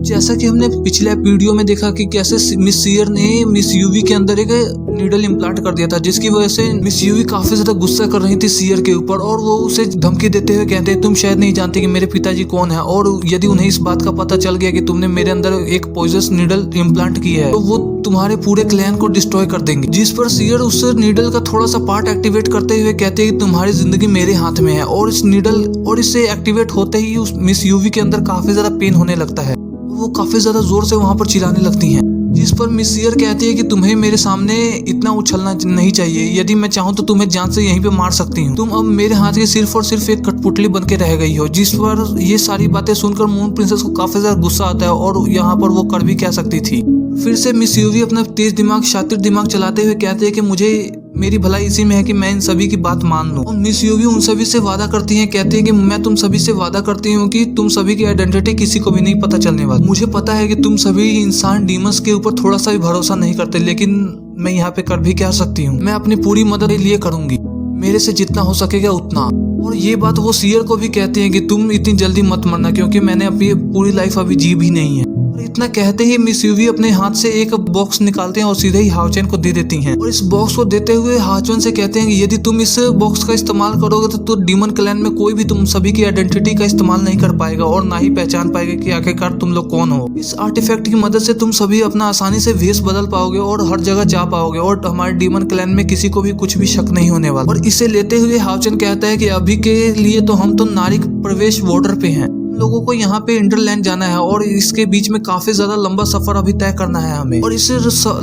जैसा कि हमने पिछले वीडियो में देखा कि कैसे मिस सीयर ने मिस यूवी के अंदर एक नीडल इम्प्लांट कर दिया था, जिसकी वजह से मिस यूवी काफी ज्यादा गुस्सा कर रही थी सीयर के ऊपर और वो उसे धमकी देते हुए कहते हैं तुम शायद नहीं जानते कि मेरे पिताजी कौन है, और यदि उन्हें इस बात का पता चल गया कि तुमने मेरे अंदर एक पॉइजनस नीडल इम्प्लांट किया है तो वो तुम्हारे पूरे क्लैन को डिस्ट्रॉय कर देंगे। जिस पर सीयर उस नीडल का थोड़ा सा पार्ट एक्टिवेट करते हुए कहते हैं कि तुम्हारी जिंदगी मेरे हाथ में है, और इस नीडल और इससे एक्टिवेट होते ही उस मिस यूवी के अंदर काफी ज्यादा पेन होने लगता है। वो काफी ज्यादा जोर से वहां पर चिल्लाने लगती हैं, जिस पर मिस सीयर कहती है कि तुम्हें मेरे सामने इतना उछलना नहीं चाहिए, यदि मैं चाहूँ तो तुम्हें जान से यहीं पे मार सकती हूँ, तुम अब मेरे हाथ के सिर्फ और सिर्फ एक कठपुतली बन के रह गई हो। जिस पर ये सारी बातें सुनकर मून प्रिंसेस को काफी ज्यादा गुस्सा आता है और यहाँ पर वो कर भी कह सकती थी। फिर से मिस यूवी अपना तेज दिमाग शातिर दिमाग चलाते हुए कहते हैं कि मुझे मेरी भलाई इसी में है कि मैं इन सभी की बात मान लूं। और मिस यूवी उन सभी से वादा करती हैं, कहती है कि मैं तुम सभी से वादा करती हूँ कि तुम सभी की आइडेंटिटी किसी को भी नहीं पता चलने वाली। मुझे पता है कि तुम सभी इंसान डीमंस के ऊपर थोड़ा सा भी भरोसा नहीं करते, लेकिन मैं यहाँ पे कर भी क्या सकती हूँ, मैं अपनी पूरी मदद लिए करूंगी, मेरे से जितना हो सकेगा उतना। और ये बात वो सीयर को भी कहते हैं कि तुम इतनी जल्दी मत मरना, क्योंकि मैंने अपनी पूरी लाइफ अभी जी भी नहीं है। और इतना कहते ही मिस यूवी अपने हाथ से एक बॉक्स निकालते हैं और सीधे ही हाओचेन को दे देती हैं। और इस बॉक्स को देते हुए हाओचेन से कहते हैं कि यदि तुम इस बॉक्स का इस्तेमाल करोगे तो डीमन क्लैन में कोई भी तुम सभी की आइडेंटिटी का इस्तेमाल नहीं कर पाएगा और ना ही पहचान पाएगा कि आखिरकार तुम लोग कौन हो। इस आर्टिफैक्ट की मदद से तुम सभी अपना आसानी से वेश बदल पाओगे और हर जगह जा पाओगे और हमारे डीमन क्लैन में किसी को भी कुछ भी शक नहीं होने वाला। और इसे लेते हुए हाओचेन कहता है कि अभी के लिए तो हम तो नारिक प्रवेश बॉर्डर पे हैं, लोगों को यहाँ पे इंडरलैंड जाना है और इसके बीच में काफी ज्यादा लंबा सफर अभी तय करना है हमें, और इस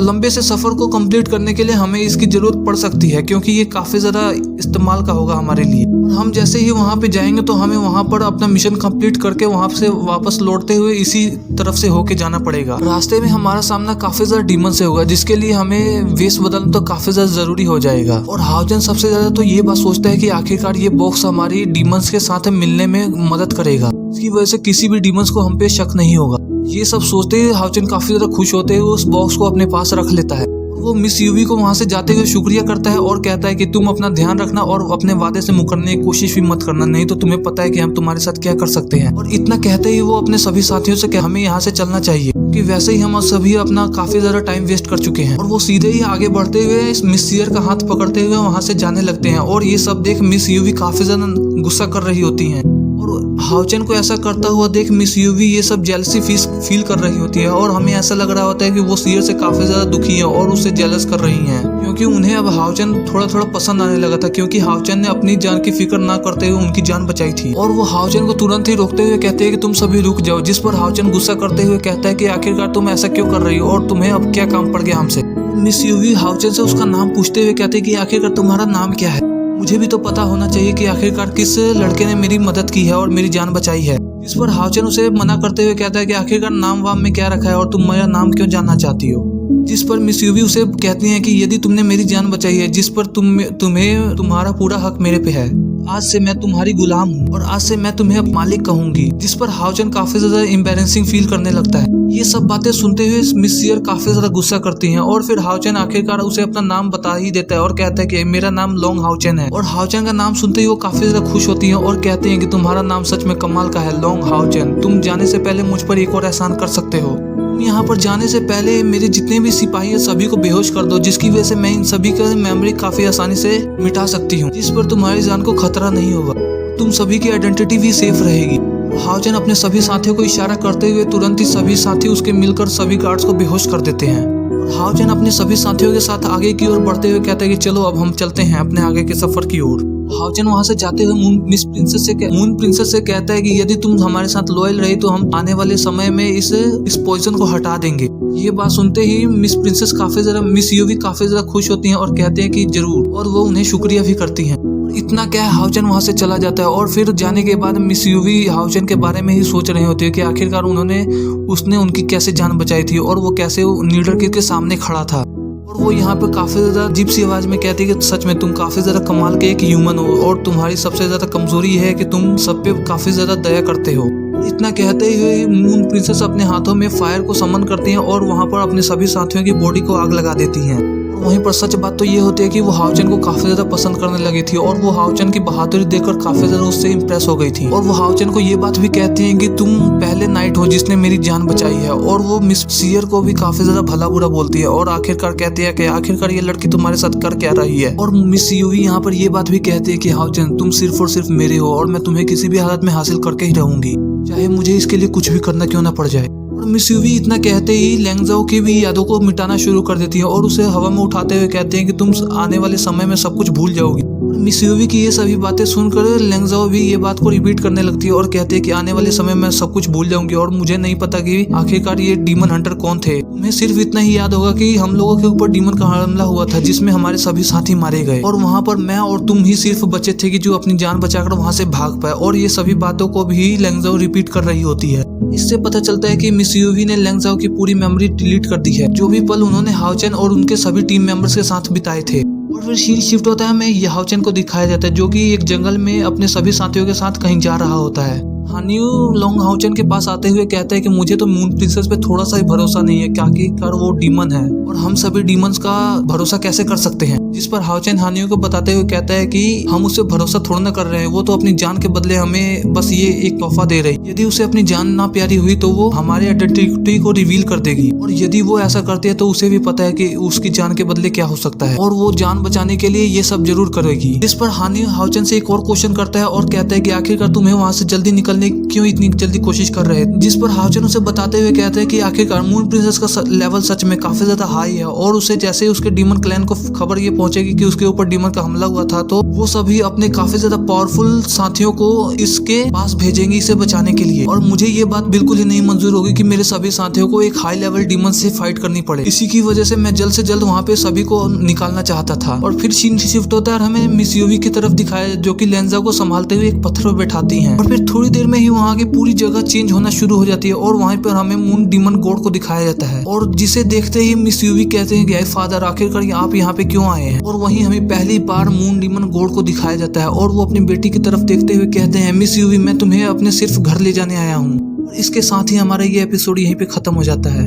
लंबे से सफर को कंप्लीट करने के लिए हमें इसकी जरूरत पड़ सकती है, क्योंकि ये काफी ज्यादा इस्तेमाल का होगा हमारे लिए। और हम जैसे ही वहाँ पे जाएंगे तो हमें वहाँ पर अपना मिशन कंप्लीट करके वहाँ से वापस लौटते हुए इसी तरफ से होके जाना पड़ेगा। रास्ते में हमारा सामना काफी ज्यादा डीमन से होगा, जिसके लिए हमें वेश बदलना तो काफी ज्यादा जरूरी हो जाएगा। और हाओचेन सबसे ज्यादा तो ये बात सोचता है कि आखिरकार ये बॉक्स हमारी डीमंस के साथ मिलने में मदद करेगा, इसकी वजह से किसी भी डीमंस को हम पे शक नहीं होगा। ये सब सोचते हुए हाओचेन काफी ज्यादा खुश होते हुए उस बॉक्स को अपने पास रख लेता है। वो मिस यूवी को वहां से जाते हुए शुक्रिया करता है और कहता है कि तुम अपना ध्यान रखना और अपने वादे से मुकरने की कोशिश भी मत करना, नहीं तो तुम्हें पता है कि हम तुम्हारे साथ क्या कर सकते हैं। और इतना कहते ही वो अपने सभी साथियों से कि हमें यहाँ से चलना चाहिए, कि वैसे ही हम सभी अपना काफी ज्यादा टाइम वेस्ट कर चुके हैं। और वो सीधे ही आगे बढ़ते हुए इस मिस सीयर का हाथ पकड़ते हुए वहां से जाने लगते हैं। और ये सब देख मिस यूवी काफी ज्यादा गुस्सा कर रही होती है, और हाओचेन को ऐसा करता हुआ देख मिस यूवी ये सब जेलसी फील कर रही होती है, और हमें ऐसा लग रहा होता है कि वो सीयर से काफी ज्यादा दुखी है और उससे जेलस कर रही हैं, क्योंकि उन्हें अब हाओचेन थोड़ा थोड़ा पसंद आने लगा था, क्योंकि हाओचेन ने अपनी जान की फिक्र ना करते हुए उनकी जान बचाई थी। और वो हाओचेन को तुरंत ही रोकते हुए कहते हैं कि तुम सभी रुक जाओ, जिस पर हाओचेन गुस्सा करते हुए कहता है कि आखिरकार तुम ऐसा क्यों कर रही हो और तुम्हें अब क्या काम पड़ गया हमसे। मिस यूवी हाओचेन से उसका नाम पूछते हुए कहते हैं कि आखिरकार तुम्हारा नाम क्या है, मुझे भी तो पता होना चाहिए कि आखिरकार किस लड़के ने मेरी मदद की है और मेरी जान बचाई है। इस पर हाओचेन उसे मना करते हुए कहता है कि आखिरकार नाम वाम में क्या रखा है और तुम मेरा नाम क्यों जानना चाहती हो। जिस पर मिस यूवी उसे कहती हैं कि यदि तुमने मेरी जान बचाई है, जिस पर तुम्हें तुम्हारा पूरा हक मेरे पे है, आज से मैं तुम्हारी गुलाम हूँ और आज से मैं तुम्हें मालिक कहूंगी। जिस पर हाओचेन काफी ज्यादा एम्बैरेसिंग फील करने लगता है। ये सब बातें सुनते हुए मिस सीयर काफी ज्यादा गुस्सा करती हैं, और फिर हाओचेन आखिरकार उसे अपना नाम बता ही देता है और कहता है कि मेरा नाम लोंग हाओचेन है। और हाओचेन का नाम सुनते ही वो काफी ज्यादा खुश होती हैं और कहते हैं कि तुम्हारा नाम सच में कमाल का है लोंग हाओचेन, तुम जाने से पहले मुझ पर एक और एहसान कर सकते हो, तुम यहाँ पर जाने से पहले मेरे जितने भी सिपाही हैं सभी को बेहोश कर दो, जिसकी वजह से मैं इन सभी का मेमोरी काफी आसानी से मिटा सकती हूँ, जिस पर तुम्हारी जान को खतरा नहीं होगा, तुम सभी की आइडेंटिटी भी सेफ रहेगी। हाओचेन अपने सभी साथियों को इशारा करते हुए तुरंत ही सभी साथी उसके मिलकर सभी गार्ड्स को बेहोश कर देते हैं। और हाओचेन अपने सभी साथियों के साथ आगे की ओर बढ़ते हुए कहते हैं कि चलो अब हम चलते हैं अपने आगे के सफर की ओर। हाओचेन वहां से जाते हुए मून प्रिंसेस से कहता है कि यदि तुम हमारे साथ लॉयल रही तो हम आने वाले समय में इस पॉइजन को हटा देंगे। ये बात सुनते ही मिस यूवी काफी ज्यादा खुश होती हैं और कहते हैं कि जरूर, और वो उन्हें शुक्रिया भी करती हैं। इतना क्या है, हाओचेन वहां से चला जाता है और फिर जाने के बाद मिस यूवी हाओचेन के बारे में ही सोच रही होती है कि आखिरकार उसने उनकी कैसे जान बचाई थी और वो कैसे नीडल के सामने खड़ा था। और वो यहाँ पे काफी ज्यादा अजीब सी आवाज में कहती है कि सच में तुम काफी ज्यादा कमाल के एक ह्यूमन हो और तुम्हारी सबसे ज्यादा कमजोरी है कि तुम सब पे काफी ज्यादा दया करते हो। इतना कहते हुए मून प्रिंसेस अपने हाथों में फायर को समन करती हैं और वहां पर अपने सभी साथियों की बॉडी को आग लगा देती हैं। वहीं पर सच बात तो ये होती है कि वो हाओचन को काफी ज्यादा पसंद करने लगी थी और वो हाओचन की बहादुरी देखकर काफी ज्यादा उससे इम्प्रेस हो गई थी। और वो हाओचन को ये बात भी कहती है कि तुम पहले नाइट हो जिसने मेरी जान बचाई है। और वो मिस सियर को भी काफी ज्यादा भला बुरा बोलती है और आखिरकार कहती है कि आखिरकार ये लड़की तुम्हारे साथ कर क्या रही है। और मिस यूवी यहाँ पर ये बात भी कहती है कि हाओचन तुम सिर्फ और सिर्फ मेरे हो और मैं तुम्हें किसी भी हालत में हासिल करके ही रहूंगी, चाहे मुझे इसके लिए कुछ भी करना क्यों ना पड़ जाए। और मिस यूवी इतना कहते ही लैंगजाओ की भी यादों को मिटाना शुरू कर देती है और उसे हवा में उठाते हुए कहते हैं कि तुम आने वाले समय में सब कुछ भूल जाओगी। और मिस यूवी की ये सभी बातें सुनकर लैंगजाओ भी ये बात को रिपीट करने लगती है और कहते हैं कि आने वाले समय में सब कुछ भूल जाऊंगी और मुझे नहीं पता कि आखिरकार ये डीमन हंटर कौन थे। तुम्हें सिर्फ इतना ही याद होगा कि हम लोगों के ऊपर डीमन का हमला हुआ था जिसमें हमारे सभी साथी मारे गए और वहाँ पर मैं और तुम ही सिर्फ बचे थे कि जो अपनी जान बचाकर वहाँ से भाग पाए। और ये सभी बातों को भी लैंगजाओ रिपीट कर रही होती है। इससे पता चलता है कि मिस यूवी ने लैंगजाओ की पूरी मेमोरी डिलीट कर दी है, जो भी पल उन्होंने हाओचन और उनके सभी टीम मेंबर्स के साथ बिताए थे। और फिर सीन शिफ्ट होता है, हमें हाओचन को दिखाया जाता है जो कि एक जंगल में अपने सभी साथियों के साथ कहीं जा रहा होता है। हानियो लोंग हाओचन के पास आते हुए कहता है कि मुझे तो मून प्रिंसेस पे थोड़ा सा ही भरोसा नहीं है, क्योंकि वो डीमन है और हम सभी डीमंस का भरोसा कैसे कर सकते हैं। जिस पर हाओचन हानियो को बताते हुए कहता है कि हम उससे भरोसा थोड़ा ना कर रहे हैं, वो तो अपनी जान के बदले हमें बस ये एक तोहफा दे रही है। यदि उसे अपनी जान ना प्यारी हुई तो वो हमारे आइडेंटिटी को रिवील कर देगी और यदि वो ऐसा करती है तो उसे भी पता है कि उसकी जान के बदले क्या हो सकता है और वो जान बचाने के लिए ये सब जरूर करेगी। जिस पर हानियो हाओचन से एक और क्वेश्चन करता है और कहता है कि आखिरकार तुम्हें वहाँ से जल्दी निकलने क्यों इतनी जल्दी कोशिश कर रहे हैं। जिस पर हाओचन उसे बताते हुए कहते हैं कि आखिरकार मून प्रिंसेस का लेवल सच में काफी ज्यादा हाई है और उसे जैसे ही उसके डीमन क्लैन को खबर ये पहुंचेगी कि उसके ऊपर डीमन का हमला हुआ था तो वो सभी अपने काफी ज्यादा पावरफुल साथियों को इसके पास भेजेंगे इसे बचाने के लिए। और मुझे ये बात बिल्कुल ही नहीं मंजूर होगी कि मेरे सभी साथियों को एक हाई लेवल डीमन से फाइट करनी पड़े। इसी की वजह से मैं जल्द से जल्द वहाँ पे सभी को निकालना चाहता था। और फिर सीन शिफ्ट होता है और हमें मिस यूवी की तरफ दिखाया जो कि लैंगजाओ को संभालते हुए एक पत्थर पर बैठाती है। और फिर थोड़ी देर में ही वहाँ की पूरी जगह चेंज होना शुरू हो जाती है और वहीं पर हमें मून डीमन गॉड को दिखाया जाता है और जिसे देखते ही मिस यूवी कहते हैं कि फादर आखिरकार आप यहाँ पे क्यों आए हैं। और वहीं हमें पहली बार मून डीमन गॉड को दिखाया जाता है और वो अपनी बेटी की तरफ देखते हुए कहते हैं मिस यूवी मैं तुम्हें अपने सिर्फ घर ले जाने आया हूँ। और इसके साथ ही हमारा ये एपिसोड यहीं पे खत्म हो जाता है।